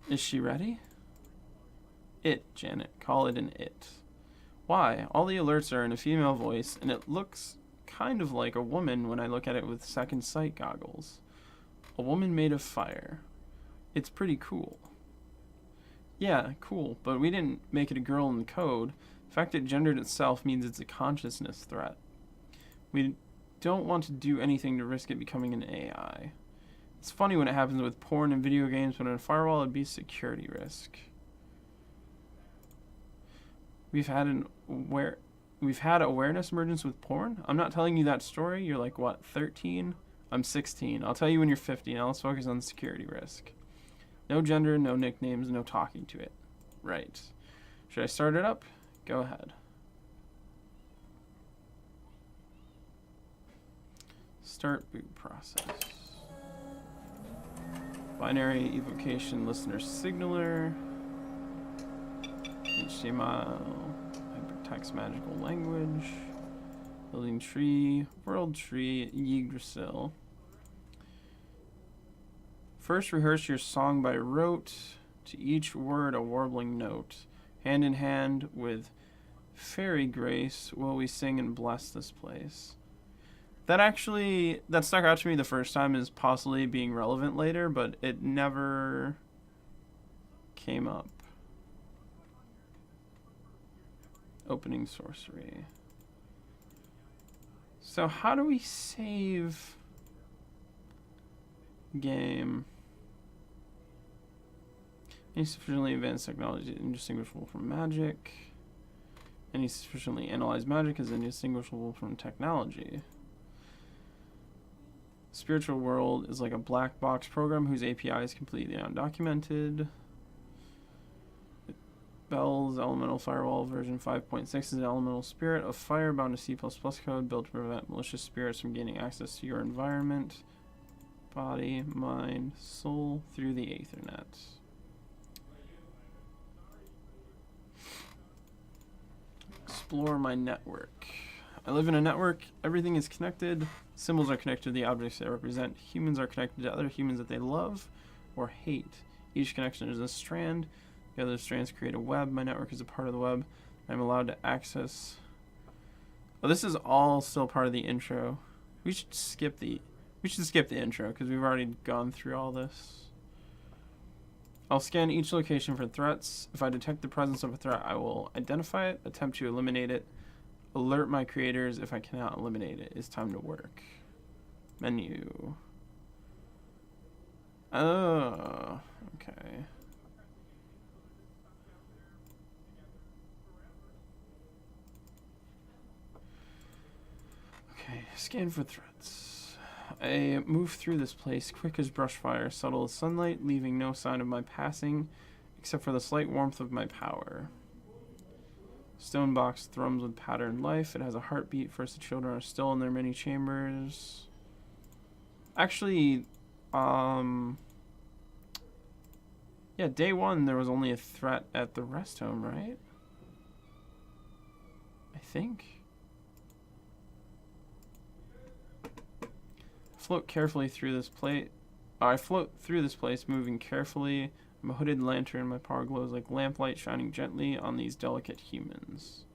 Is she ready? It, Janet. Call it an it. Why? All the alerts are in a female voice, and it looks kind of like a woman when I look at it with second sight goggles. A woman made of fire. It's pretty cool. Yeah, cool, but we didn't make it a girl in the code. The fact it gendered itself means it's a consciousness threat. We don't want to do anything to risk it becoming an AI. It's funny when it happens with porn and video games, but in a firewall it'd be a security risk. We've had awareness emergence with porn? I'm not telling you that story. You're like, what, 13? I'm 16. I'll tell you when you're 50. Now let's focus on the security risk. No gender, no nicknames, no talking to it. Right. Should I start it up? Go ahead. Start boot process. Binary evocation listener signaler. HTML. Hypertext magical language. Building tree. World tree. Yggdrasil. First rehearse your song by rote. To each word a warbling note. Hand in hand with fairy grace will we sing and bless this place. That stuck out to me the first time as possibly being relevant later, but it never came up. Opening sorcery. So how do we save game? Any sufficiently advanced technology is indistinguishable from magic. Any sufficiently analyzed magic is indistinguishable from technology. Spiritual world is like a black box program whose API is completely undocumented. Bell's Elemental Firewall version 5.6 is an elemental spirit of fire bound to C++ code built to prevent malicious spirits from gaining access to your environment, body, mind, soul through the Ethernet. Explore my network. I live in a network. Everything is connected. Symbols are connected to the objects they represent. Humans are connected to other humans that they love or hate. Each connection is a strand. The other strands create a web. My network is a part of the web. I'm allowed to access. Oh, this is all still part of the intro. We should skip the intro because we've already gone through all this. I'll scan each location for threats. If I detect the presence of a threat, I will identify it, attempt to eliminate it, alert my creators. If I cannot eliminate it, it's time to work. Menu. Oh, okay. Okay, scan for threats. I move through this place quick as brush fire, subtle as sunlight, leaving no sign of my passing, except for the slight warmth of my power. Stone box thrums with patterned life. It has a heartbeat. First, the children are still in their many chambers. Actually, yeah, day one, there was only a threat at the rest home, right? I think. Float carefully through this place. I float through this place, moving carefully. I'm a hooded lantern. My power glows like lamplight, shining gently on these delicate humans.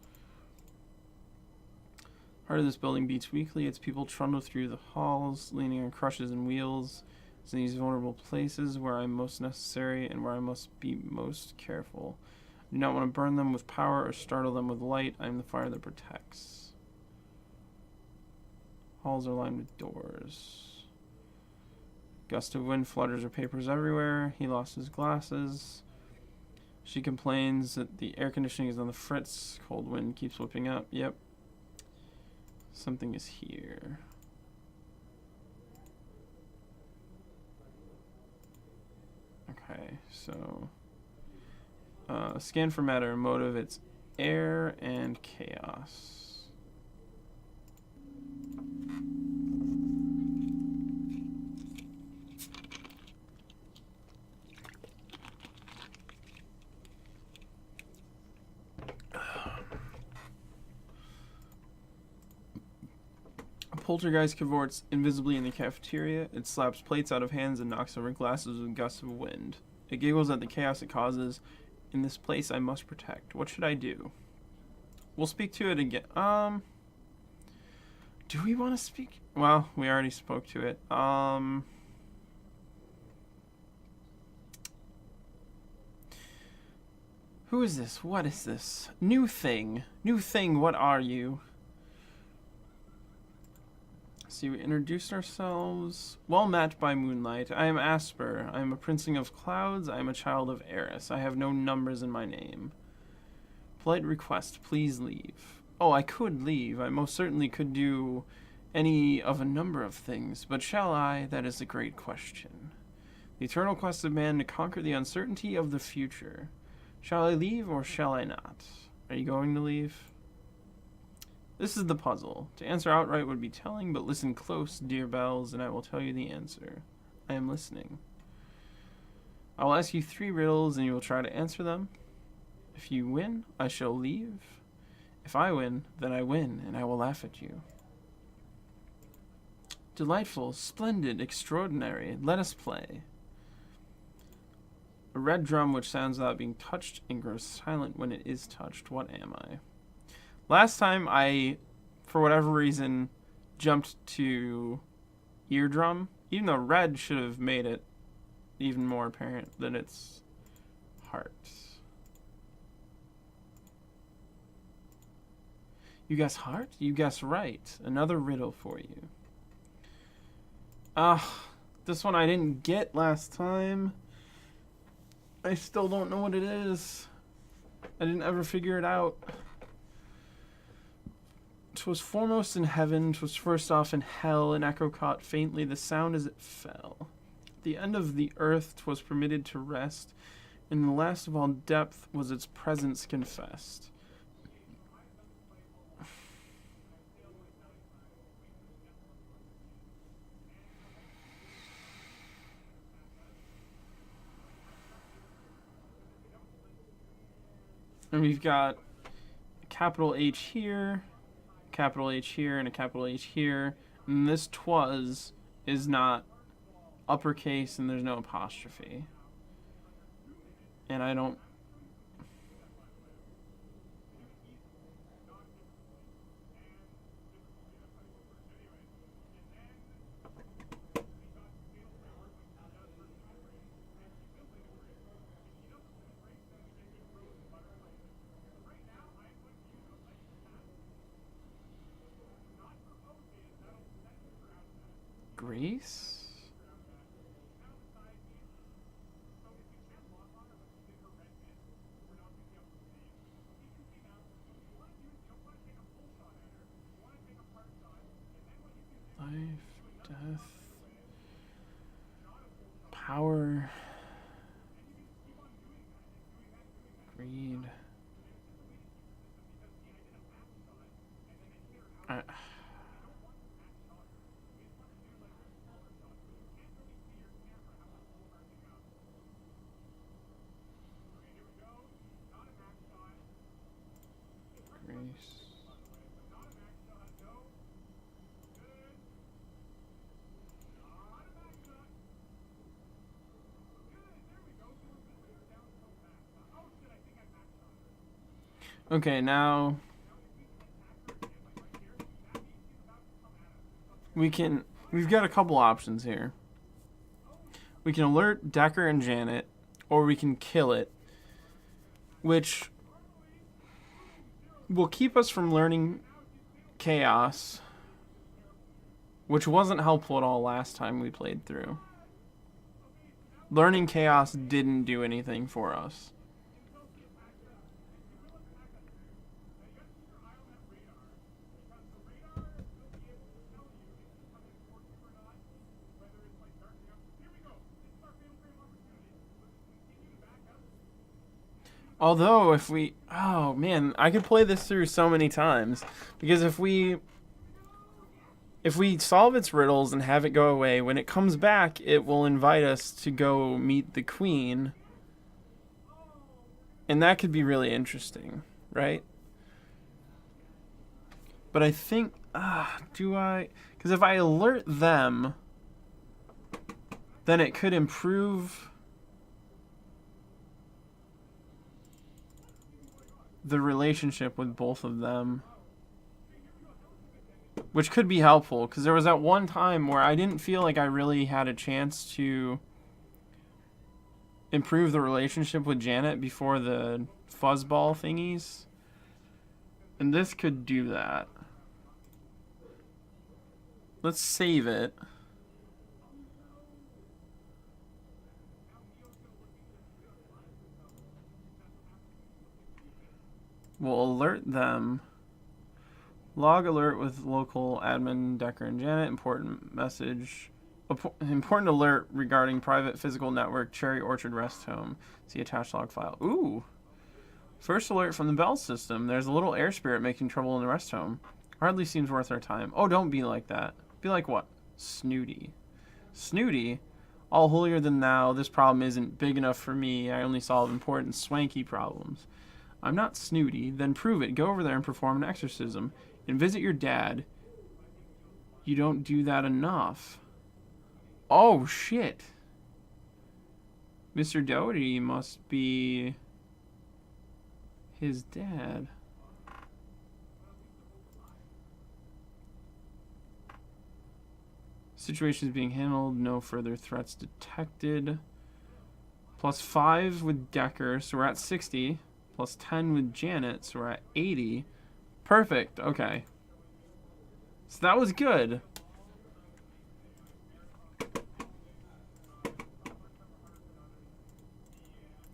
Heart of this building beats weakly. Its people trundle through the halls, leaning on crutches and wheels. It's in these vulnerable places where I'm most necessary and where I must be most careful. I do not want to burn them with power or startle them with light. I am the fire that protects. Halls are lined with doors. Gust of wind flutters her papers everywhere. He lost his glasses. She complains that the air conditioning is on the fritz. Cold wind keeps whipping up. Yep. Something is here. Okay, so scan for matter. Motive, it's air and chaos. poltergeist cavorts invisibly in the cafeteria. It slaps plates out of hands and knocks over glasses with gusts of wind. It giggles at the chaos it causes. In this place I must protect. What should I do? We'll speak to it again. Do we want to speak? Well, we already spoke to it. Who is this? What is this? New thing. New thing, what are you? See, we introduced ourselves. Well met by moonlight. I am Asper. I am a princeling of clouds. I am a child of Eris. I have no numbers in my name. Polite request, please leave. Oh, I could leave. I most certainly could do any of a number of things. But shall I? That is a great question. The eternal quest of man to conquer the uncertainty of the future. Shall I leave or shall I not? Are you going to leave? This is the puzzle. To answer outright would be telling, but listen close, dear bells, and I will tell you the answer. I am listening. I will ask you 3 riddles, and you will try to answer them. If you win, I shall leave. If I win, then I win, and I will laugh at you. Delightful, splendid, extraordinary. Let us play. A red drum which sounds without being touched and grows silent when it is touched. What am I? Last time I, for whatever reason, jumped to eardrum, even though red should have made it even more apparent that it's heart. You guess heart? You guess right. Another riddle for you. This one I didn't get last time. I still don't know what it is. I didn't ever figure it out. 'Twas foremost in heaven, 'twas first off in hell, an echo caught faintly the sound as it fell. At the end of the earth 'twas permitted to rest, in the last of all depth was its presence confessed. And we've got a capital H here, capital H here, and a capital H here. And this 'twas is not uppercase, and there's no apostrophe. And I don't... Grace? Life, death, power, greed. Okay, now we've got a couple options here. We can alert Decker and Janet, or we can kill it, which will keep us from learning chaos, which wasn't helpful at all last time we played through. Learning chaos didn't do anything for us. Although, if we... Oh, man, I could play this through so many times. Because if we solve its riddles and have it go away, when it comes back, it will invite us to go meet the queen. And that could be really interesting, right? But I think... do I... Because if I alert them, then it could improve the relationship with both of them. Which could be helpful, because there was that one time where I didn't feel like I really had a chance to improve the relationship with Janet before the fuzzball thingies. And this could do that. Let's save it. We'll alert them. Log alert with local admin Decker and Janet. Important message. Important alert regarding private physical network Cherry Orchard Rest Home. See attached log file. Ooh. First alert from the Bell system. There's a little air spirit making trouble in the rest home. Hardly seems worth our time. Oh, don't be like that. Be like what? Snooty. Snooty? All holier than thou. This problem isn't big enough for me. I only solve important swanky problems. I'm not snooty. Then prove it. Go over there and perform an exorcism. And visit your dad. You don't do that enough. Oh, shit. Mr. Doherty must be his dad. Situation is being handled. No further threats detected. +5 with Decker, so we're at 60. +10 with Janet, so we're at 80. Perfect. Okay. So that was good.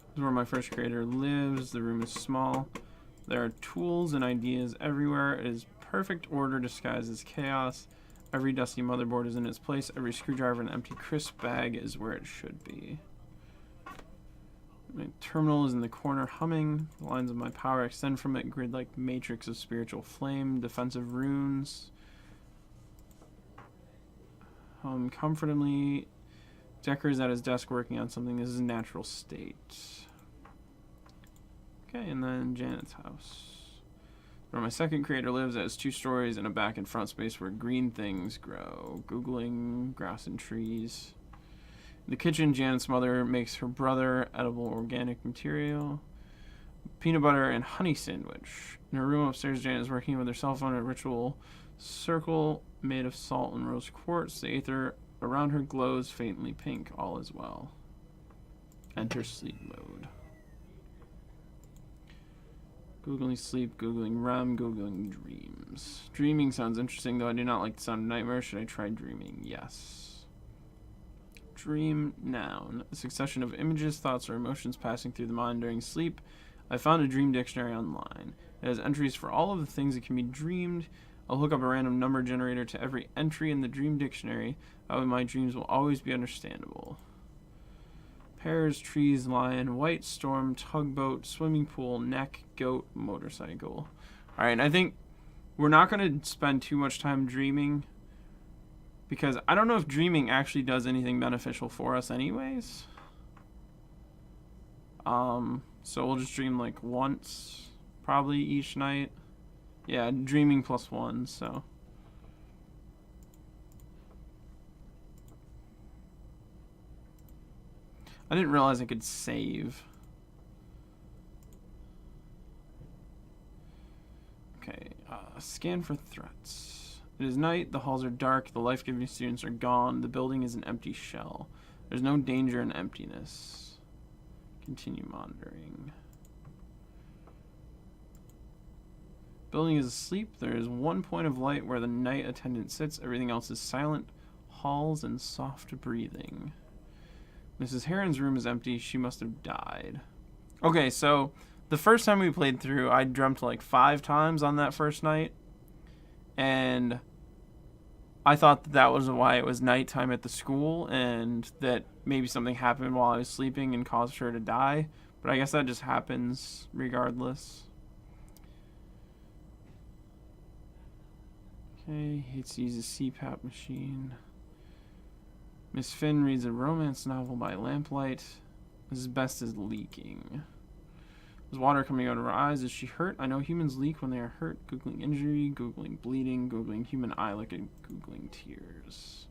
This is where my first creator lives. The room is small. There are tools and ideas everywhere. It is perfect order disguised as chaos. Every dusty motherboard is in its place. Every screwdriver and empty crisp bag is where it should be. My terminal is in the corner humming. The lines of my power extend from it, grid-like matrix of spiritual flame, defensive runes. Comfortably. Decker is at his desk working on something. This is a natural state. Okay, and then Janet's house. Where my second creator lives, it has 2 stories and a back and front space where green things grow. Googling grass and trees. In the kitchen, Janet's mother makes her brother edible organic material. Peanut butter and honey sandwich. In her room upstairs, Janet is working with her cell phone at a ritual circle made of salt and rose quartz. The aether around her glows faintly pink. All is well. Enter sleep mode. Googling sleep, Googling REM, Googling dreams. Dreaming sounds interesting, though I do not like the sound of nightmares. Should I try dreaming? Yes. Dream noun. A succession of images, thoughts, or emotions passing through the mind during sleep. I found a dream dictionary online. It has entries for all of the things that can be dreamed. I'll hook up a random number generator to every entry in the dream dictionary. That way my dreams will always be understandable. Pears, trees, lion, white storm, tugboat, swimming pool, neck, goat, motorcycle. Alright, I think we're not going to spend too much time dreaming, because I don't know if dreaming actually does anything beneficial for us anyways. So we'll just dream like once, probably each night. Yeah, dreaming +1, so. I didn't realize I could save. Okay, scan for threats. It is night, the halls are dark, the life-giving students are gone, the building is an empty shell. There's no danger in emptiness. Continue monitoring. Building is asleep. There is one point of light where the night attendant sits. Everything else is silent. Halls and soft breathing. Mrs. Heron's room is empty. She must have died. Okay, so the first time we played through, I dreamt like 5 times on that first night. And I thought that that was why it was nighttime at the school, and that maybe something happened while I was sleeping and caused her to die. But I guess that just happens regardless. Okay, hates to use a CPAP machine. Miss Finn reads a romance novel by lamplight. Asbestos leaking. There's water coming out of her eyes. Is she hurt? I know humans leak when they are hurt. Googling injury, Googling bleeding, Googling human eye licking, Googling tears.